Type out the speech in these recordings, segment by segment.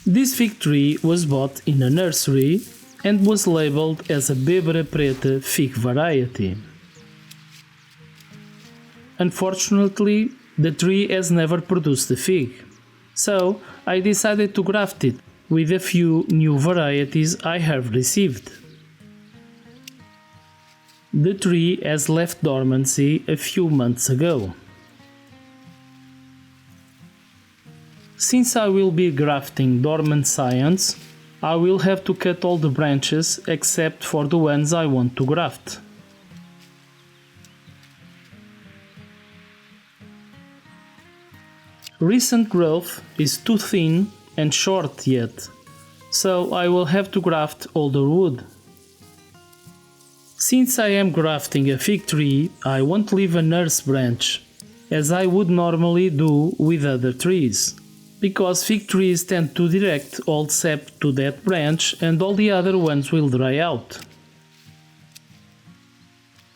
This fig tree was bought in a nursery and was labelled as a Bébara Preta fig variety. Unfortunately, the tree has never produced a fig, so I decided to graft it with a few new varieties I have received. The tree has left dormancy a few months ago. Since I will be grafting dormant scions, I will have to cut all the branches except for the ones I want to graft. Recent growth is too thin and short yet, so I will have to graft older wood. Since I am grafting a fig tree, I won't leave a nurse branch, as I would normally do with other trees, because fig trees tend to direct all sap to that branch and all the other ones will dry out.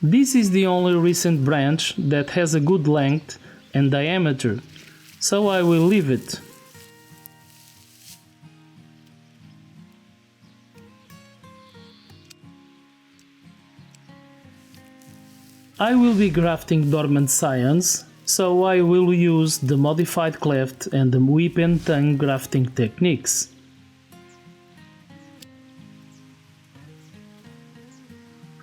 This is the only recent branch that has a good length and diameter, so I will leave it. I will be grafting dormant scions, so I will use the modified cleft and the whip and tongue grafting techniques.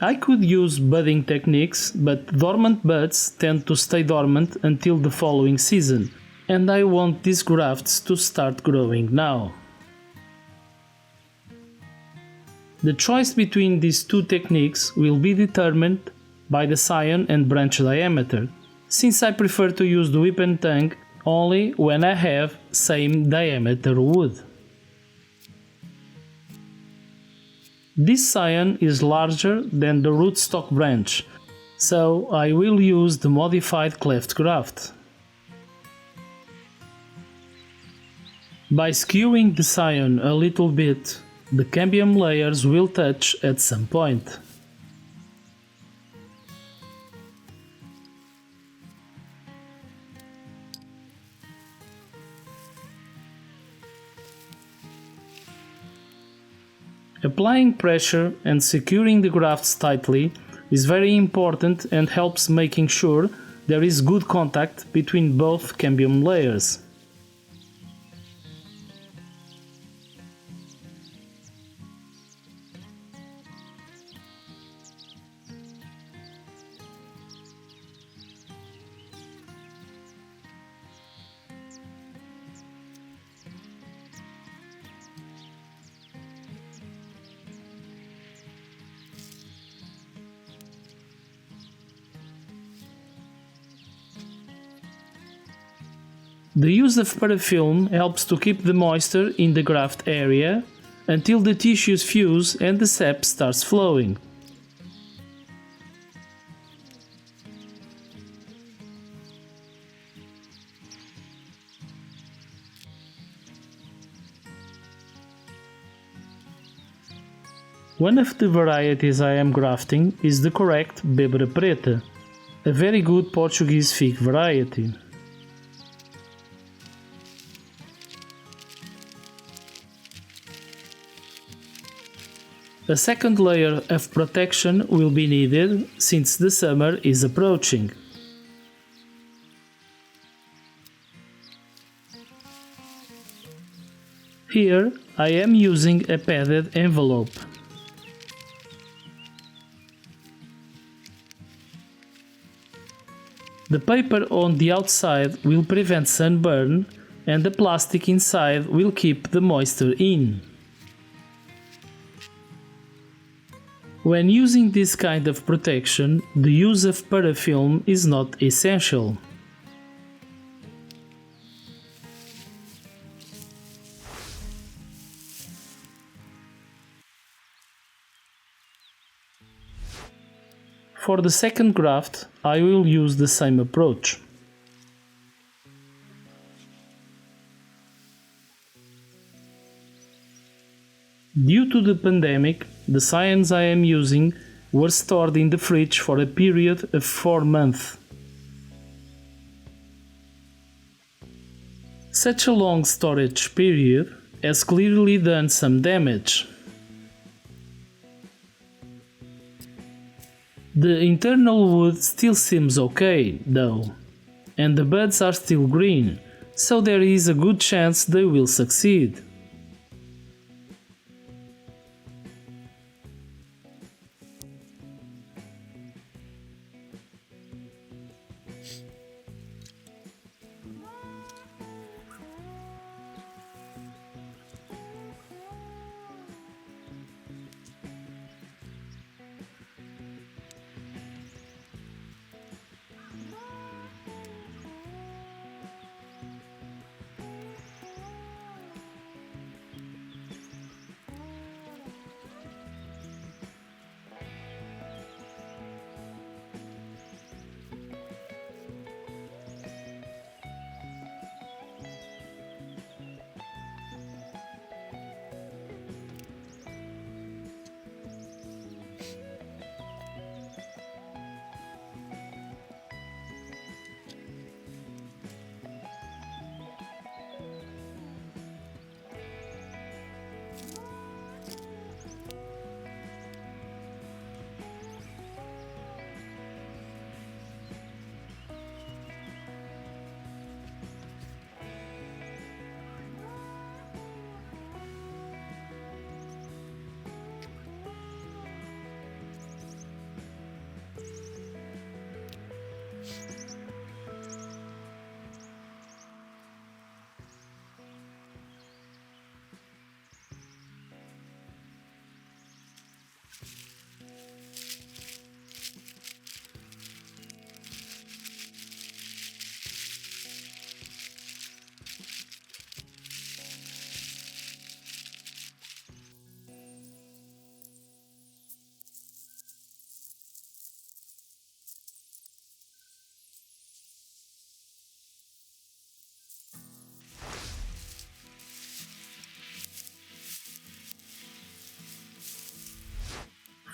I could use budding techniques, but dormant buds tend to stay dormant until the following season, and I want these grafts to start growing now. The choice between these two techniques will be determined by the scion and branch diameter, since I prefer to use the whip and tongue only when I have same diameter wood. This scion is larger than the rootstock branch, so I will use the modified cleft graft. By skewing the scion a little bit, the cambium layers will touch at some point. Applying pressure and securing the grafts tightly is very important and helps making sure there is good contact between both cambium layers. The use of parafilm helps to keep the moisture in the graft area until the tissues fuse and the sap starts flowing. One of the varieties I am grafting is the correct Bébara Preta, a very good Portuguese fig variety. A second layer of protection will be needed since the summer is approaching. Here I am using a padded envelope. The paper on the outside will prevent sunburn and the plastic inside will keep the moisture in. When using this kind of protection, the use of parafilm is not essential. For the second graft, I will use the same approach. Due to the pandemic, the scions I am using were stored in the fridge for a period of 4 months. Such a long storage period has clearly done some damage. The internal wood still seems okay, though, and the buds are still green, so there is a good chance they will succeed.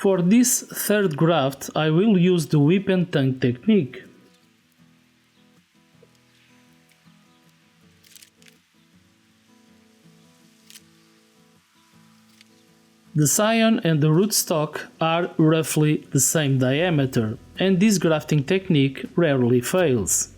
For this third graft, I will use the whip and tongue technique. The scion and the rootstock are roughly the same diameter, and this grafting technique rarely fails.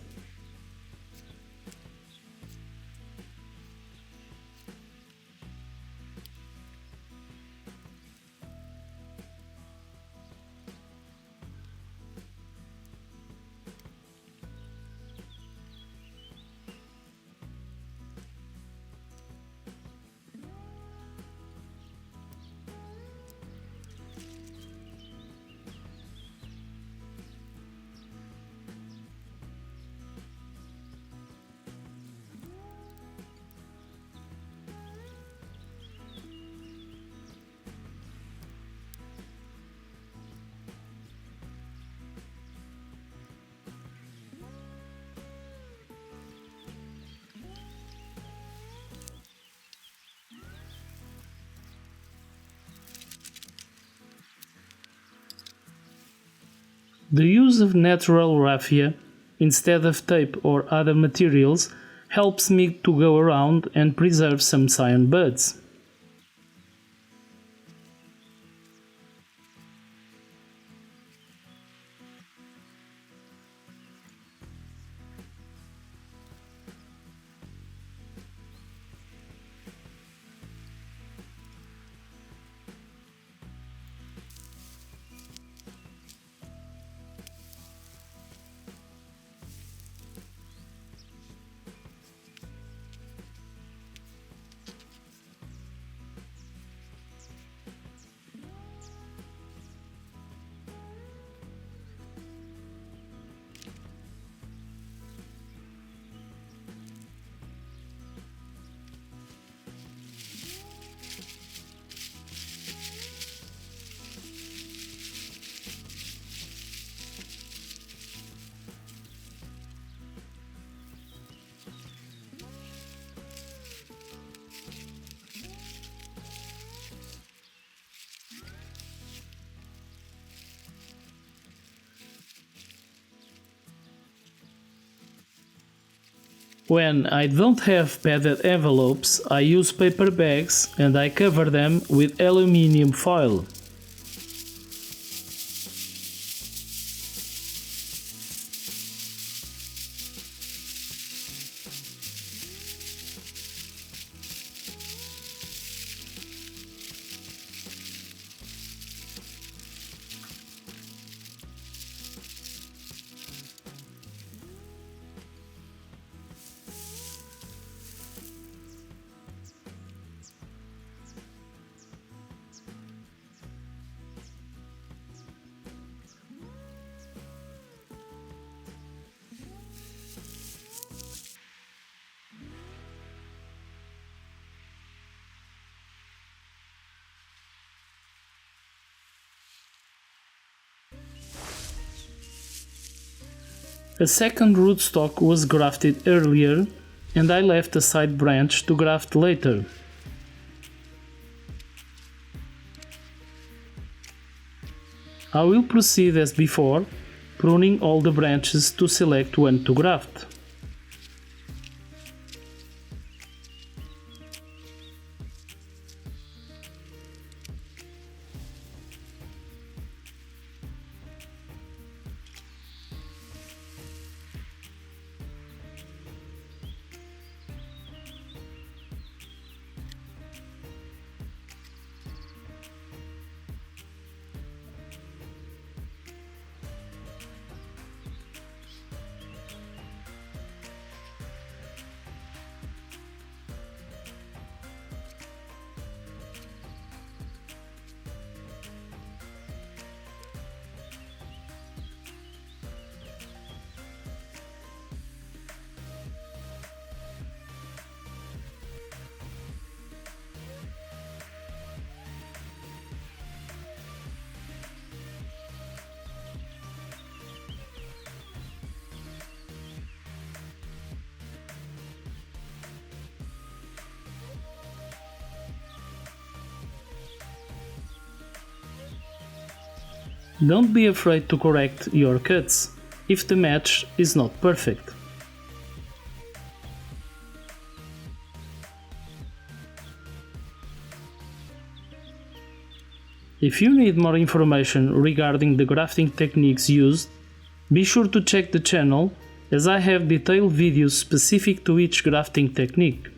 The use of natural raffia instead of tape or other materials helps me to go around and preserve some scion buds. When I don't have padded envelopes, I use paper bags and I cover them with aluminium foil. A second rootstock was grafted earlier, and I left a side branch to graft later. I will proceed as before, pruning all the branches to select one to graft. Don't be afraid to correct your cuts if the match is not perfect. If you need more information regarding the grafting techniques used, be sure to check the channel, as I have detailed videos specific to each grafting technique.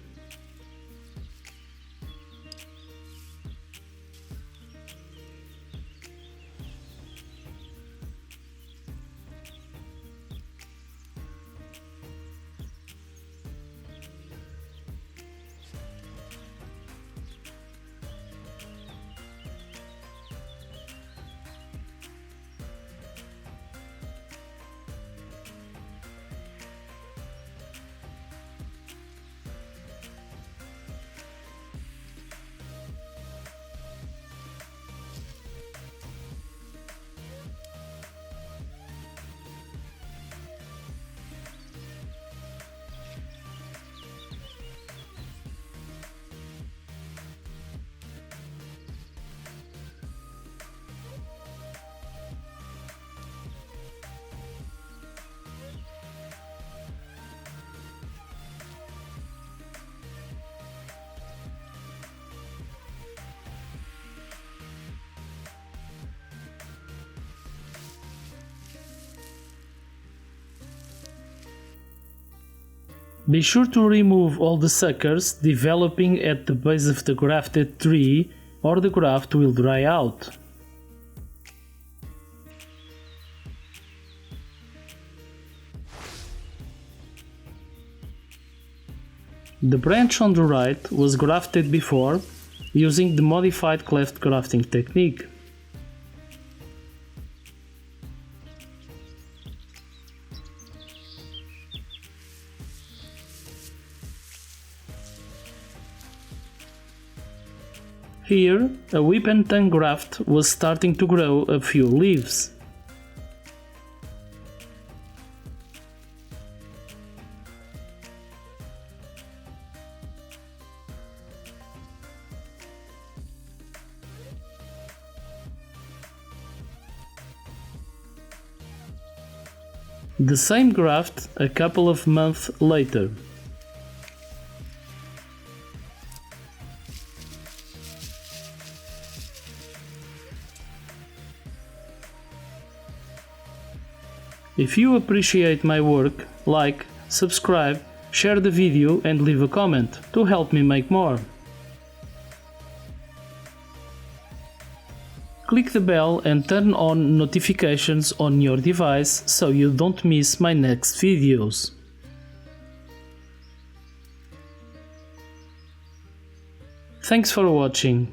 Be sure to remove all the suckers developing at the base of the grafted tree, or the graft will dry out. The branch on the right was grafted before, using the modified cleft grafting technique. Here, a whip and tongue graft was starting to grow a few leaves. The same graft a couple of months later. If you appreciate my work, like, subscribe, share the video and leave a comment to help me make more. Click the bell and turn on notifications on your device so you don't miss my next videos. Thanks for watching.